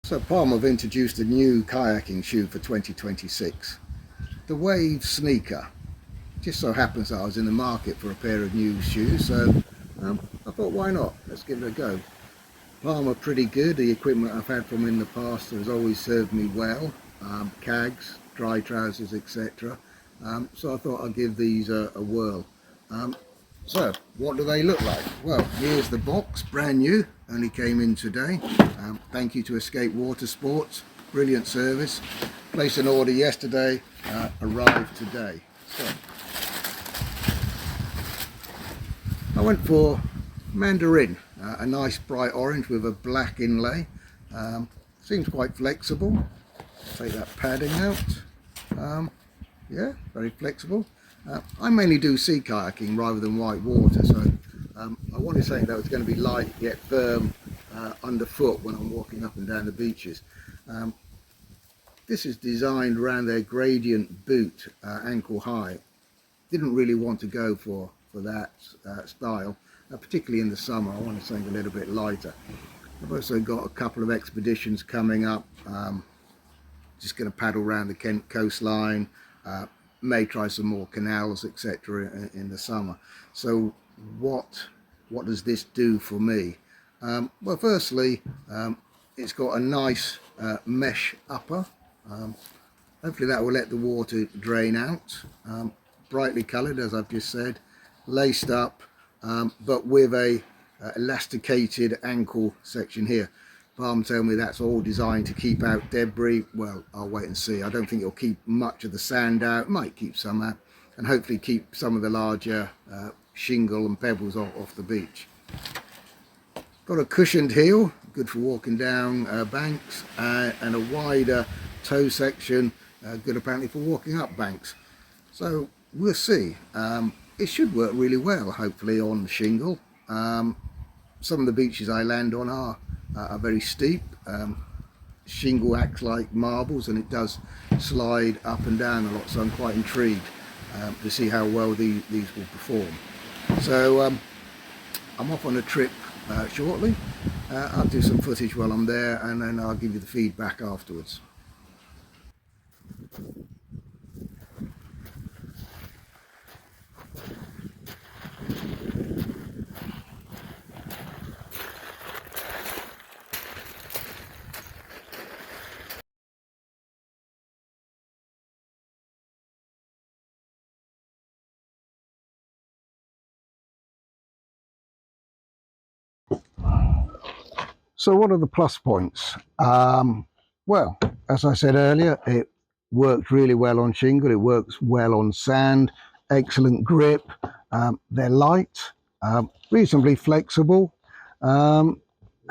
So Palm have introduced a new kayaking shoe for 2026, the Wave Sneaker. Just so happens that I was in the market for a pair of new shoes, so I thought, why not? Let's give it a go. Palm are pretty good. The equipment I've had from in the past has always served me well. Cags, dry trousers, etc. So I thought I'd give these a whirl. So, what do they look like? Well, here's the box, brand new, only came in today. Thank you to Escape Water Sports, brilliant service. Placed an order yesterday, arrived today. So, I went for mandarin, a nice bright orange with a black inlay. Seems quite flexible. Take that padding out. Yeah, very flexible. I mainly do sea kayaking rather than white water, so I wanted something that was going to be light yet firm underfoot when I'm walking up and down the beaches. This is designed around their gradient boot, ankle high. Didn't really want to go for that style, particularly in the summer. I wanted something a little bit lighter. I've also got a couple of expeditions coming up. Just going to paddle around the Kent coastline. May try some more canals, etc. in the summer. So what does this do for me? Well, firstly, it's got a nice mesh upper. Hopefully that will let the water drain out. Brightly coloured, as I've just said, laced up, but with a elasticated ankle section here. Palm tell me that's all designed to keep out debris. Well, I'll wait and see. I don't think it'll keep much of the sand out. It might keep some out, and hopefully keep some of the larger shingle and pebbles off the beach. Got a cushioned heel, good for walking down banks, and a wider toe section, good apparently for walking up banks. So we'll see. It should work really well, hopefully, on shingle. Some of the beaches I land on are very steep. Shingle acts like marbles, and it does slide up and down a lot, so I'm quite intrigued to see how well these will perform. So I'm off on a trip shortly. I'll do some footage while I'm there, and then I'll give you the feedback afterwards. So what are the plus points? Well, as I said earlier, it works really well on shingle, it works well on sand, excellent grip, they're light, reasonably flexible, and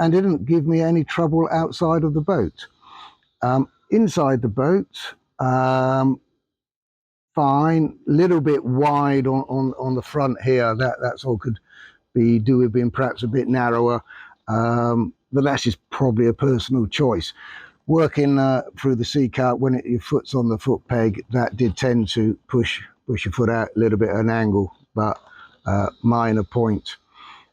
didn't give me any trouble outside of the boat. Inside the boat, fine, little bit wide on the front here, that's all could be do with being perhaps a bit narrower, but that's just probably a personal choice. Working through the sea cart, when your foot's on the foot peg, that did tend to push your foot out a little bit at an angle, but minor point.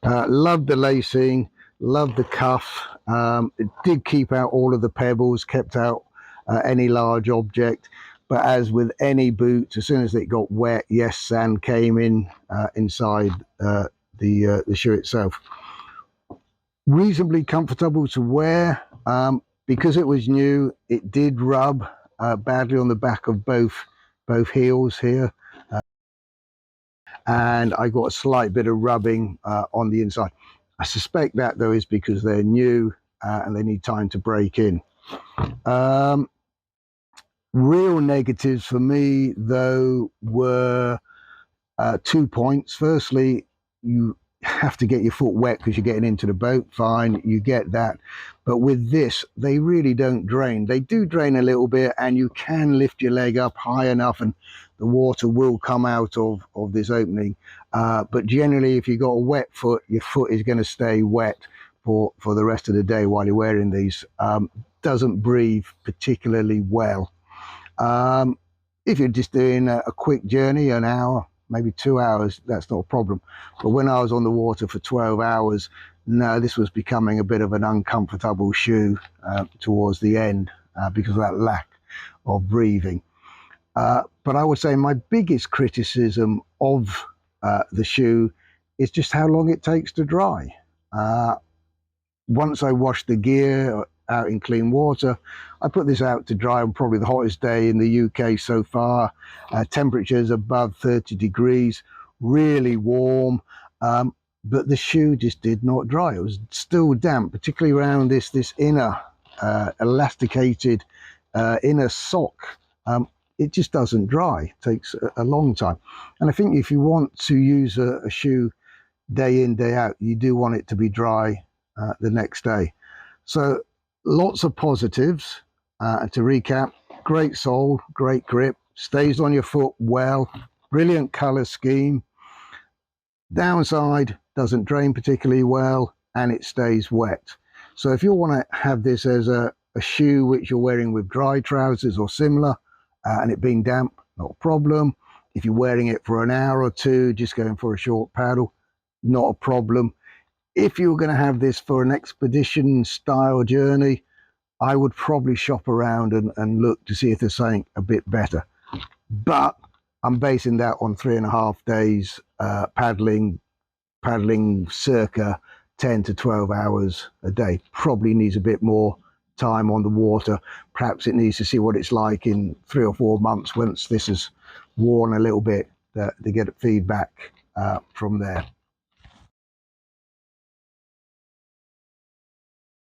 Loved the lacing, loved the cuff. It did keep out all of the pebbles, kept out any large object. But as with any boot, as soon as it got wet, yes, sand came in inside the shoe itself. Reasonably comfortable to wear. Because it was new, it did rub badly on the back of both heels here, and I got a slight bit of rubbing on the inside. I suspect that though is because they're new and they need time to break in. Real negatives for me though were 2 points. Firstly, you have to get your foot wet because you're getting into the boat. Fine, you get that, but with this they really don't drain. They do drain a little bit, and you can lift your leg up high enough and the water will come out of this opening, but generally if you've got a wet foot, your foot is going to stay wet for the rest of the day while you're wearing these. Doesn't breathe particularly well. If you're just doing a quick journey, an hour, maybe 2 hours, that's not a problem. But when I was on the water for 12 hours, No, this was becoming a bit of an uncomfortable shoe towards the end because of that lack of breathing. But I would say my biggest criticism of the shoe is just how long it takes to dry. Once I wash the gear out in clean water, I put this out to dry on probably the hottest day in the UK so far. Temperatures above 30 degrees, really warm. But the shoe just did not dry. It was still damp, particularly around this inner elasticated inner sock. It just doesn't dry. It takes a long time. And I think if you want to use a shoe day in, day out, you do want it to be dry the next day. So lots of positives. To recap, great sole, great grip, stays on your foot well, brilliant color scheme. Downside, doesn't drain particularly well, and it stays wet. So if you want to have this as a shoe which you're wearing with dry trousers or similar, and it being damp, not a problem. If you're wearing it for an hour or two, just going for a short paddle, not a problem. If you were going to have this for an expedition style journey, I would probably shop around and look to see if there's something a bit better. But I'm basing that on 3.5 days paddling circa 10 to 12 hours a day. Probably needs a bit more time on the water. Perhaps it needs to see what it's like in 3 or 4 months once this has worn a little bit to get feedback from there.